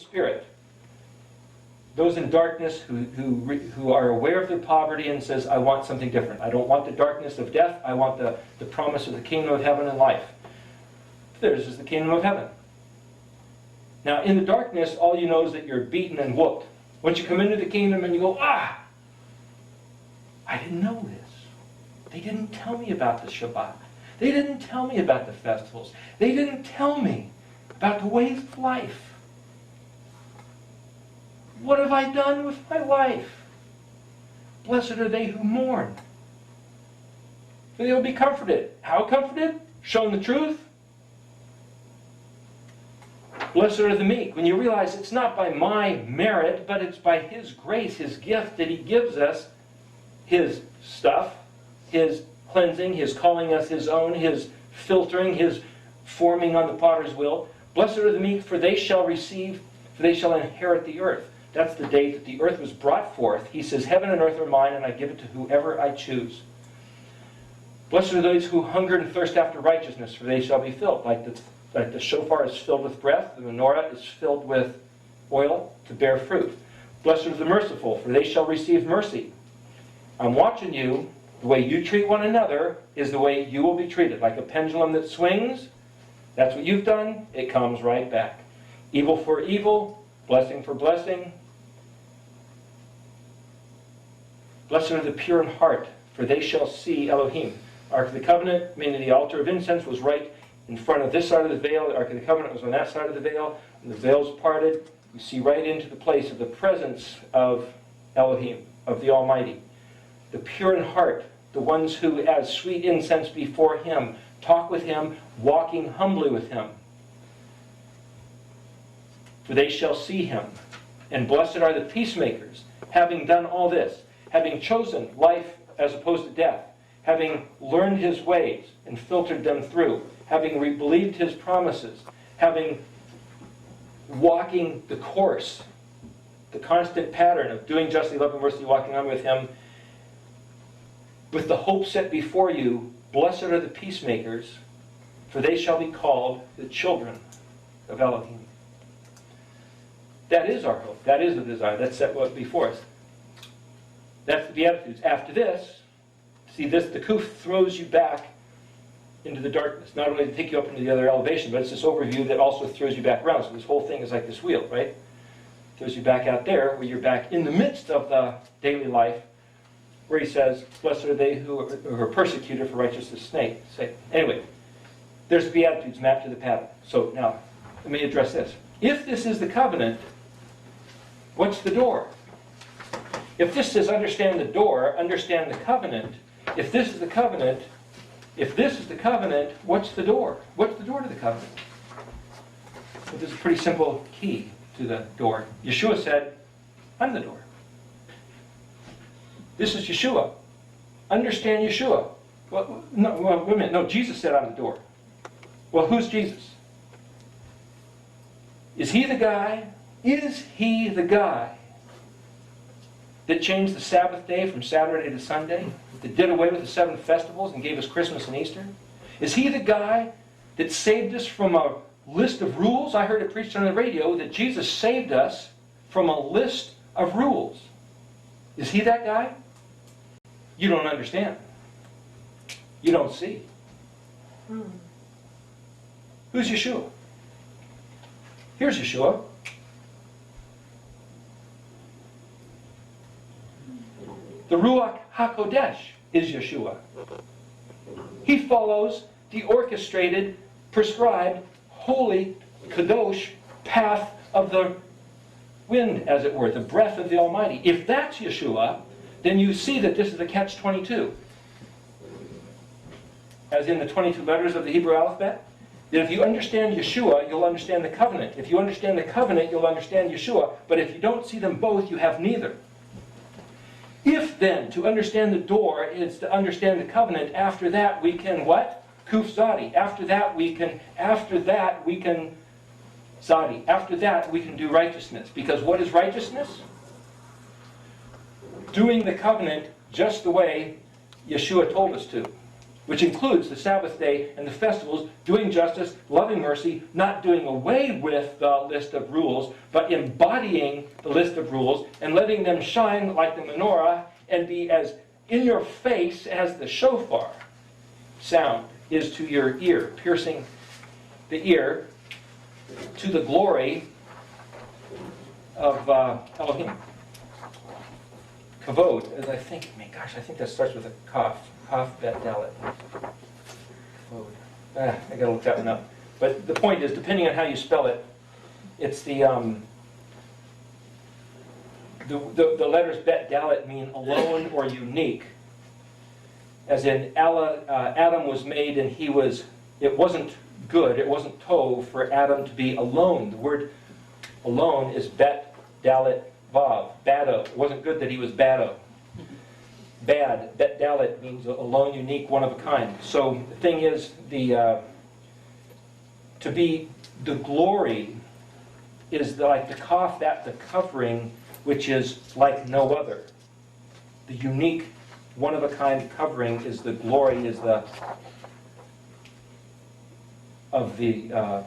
Spirit. Those in darkness who are aware of their poverty and says, I want something different. I don't want the darkness of death. I want the promise of the kingdom of heaven and life. Theirs is the kingdom of heaven. Now, in the darkness, all you know is that you're beaten and whooped. Once you come into the kingdom and you go, I didn't know this. They didn't tell me about the Shabbat. They didn't tell me about the festivals. They didn't tell me about the ways of life. What have I done with my life? Blessed are they who mourn, for they will be comforted. How comforted? Shown the truth. Blessed are the meek. When you realize it's not by my merit, but it's by His grace, His gift that He gives us, His stuff, His cleansing, His calling us His own, His filtering, His forming on the potter's wheel. Blessed are the meek, for they shall inherit the earth. That's the day that the earth was brought forth. He says, heaven and earth are mine, and I give it to whoever I choose. Blessed are those who hunger and thirst after righteousness, for they shall be filled. Like the shofar is filled with breath, the menorah is filled with oil to bear fruit. Blessed are the merciful, for they shall receive mercy. I'm watching you. The way you treat one another is the way you will be treated. Like a pendulum that swings, that's what you've done, it comes right back. Evil for evil, blessing for blessing. Blessed are the pure in heart, for they shall see Elohim. Ark of the Covenant, meaning the altar of incense, was right in front of this side of the veil. The Ark of the Covenant was on that side of the veil. When the veil's parted, you see right into the place of the presence of Elohim, of the Almighty. The pure in heart, the ones who, as sweet incense before Him, talk with Him, walking humbly with Him. For they shall see Him. And blessed are the peacemakers, having done all this, having chosen life as opposed to death, having learned His ways and filtered them through, having believed His promises, having walking the course, the constant pattern of doing justly, loving mercy, walking on with Him, with the hope set before you. Blessed are the peacemakers, for they shall be called the children of Elohim. That is our hope. That is the desire. That's set before us. That's the Beatitudes. After this, see this, the kuf throws you back into the darkness. Not only to take you up into the other elevation, but it's this overview that also throws you back around. So this whole thing is like this wheel, right? Throws you back out there, where you're back in the midst of the daily life, where he says, blessed are they who are persecuted for righteousness' sake. Anyway, there's the Beatitudes mapped to the pattern. So now, let me address this. If this is the covenant, what's the door? If this says understand the door, understand the covenant, if this is the covenant, what's the door? What's the door to the covenant? Well, there's a pretty simple key to the door. Yeshua said, I'm the door. This is Yeshua. Understand Yeshua. Wait a minute. No, Jesus said I'm the door. Well, who's Jesus? Is He the guy? Is He the guy that changed the Sabbath day from Saturday to Sunday? That did away with the 7 festivals and gave us Christmas and Easter? Is He the guy that saved us from a list of rules? I heard it preached on the radio that Jesus saved us from a list of rules. Is He that guy? You don't understand. You don't see. Who's Yeshua? Here's Yeshua. The Ruach HaKodesh is Yeshua. He follows the orchestrated, prescribed, holy, kadosh path of the wind, as it were, the breath of the Almighty. If that's Yeshua, then you see that this is the catch-22. As in the 22 letters of the Hebrew alphabet. That if you understand Yeshua, you'll understand the covenant. If you understand the covenant, you'll understand Yeshua. But if you don't see them both, you have neither. If then, to understand the door is to understand the covenant, after that we can what? Kuf Zadi. After that we can Zadi. After that we can do righteousness. Because what is righteousness? Doing the covenant just the way Yeshua told us to. which includes the Sabbath day and the festivals, doing justice, loving mercy, not doing away with the list of rules, but embodying the list of rules and letting them shine like the menorah and be as in your face as the shofar sound is to your ear, piercing the ear to the glory of Elohim. Kavod, as I think, I think that starts with a kaf. Kaf bet dalet. Kavod. I gotta look that one up. But the point is, depending on how you spell it, it's the letters bet dalet mean alone or unique. As in, Adam was made and it wasn't good, it wasn't tov for Adam to be alone. The word alone is bet dalet vav, bado. It wasn't good that he was bado. Bad, bet dalet means alone, unique, one of a kind. So the thing is, to be the glory is like the kaf, that the covering, which is like no other. The unique, one of a kind covering is the glory, is the of the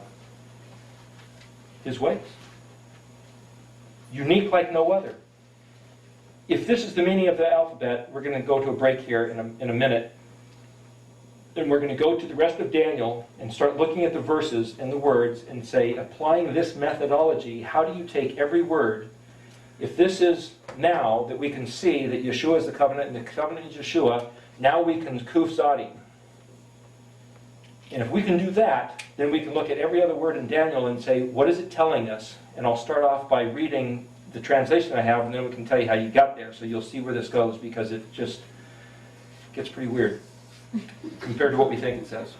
his ways. Unique like no other. If this is the meaning of the alphabet, we're going to go to a break here in a minute. And we're going to go to the rest of Daniel and start looking at the verses and the words and say, applying this methodology, how do you take every word? If this is now that we can see that Yeshua is the covenant and the covenant is Yeshua, now we can kuf zadi. And if we can do that, then we can look at every other word in Daniel and say, what is it telling us? And I'll start off by reading the translation I have, and then we can tell you how you got there. So you'll see where this goes, because it just gets pretty weird compared to what we think it says.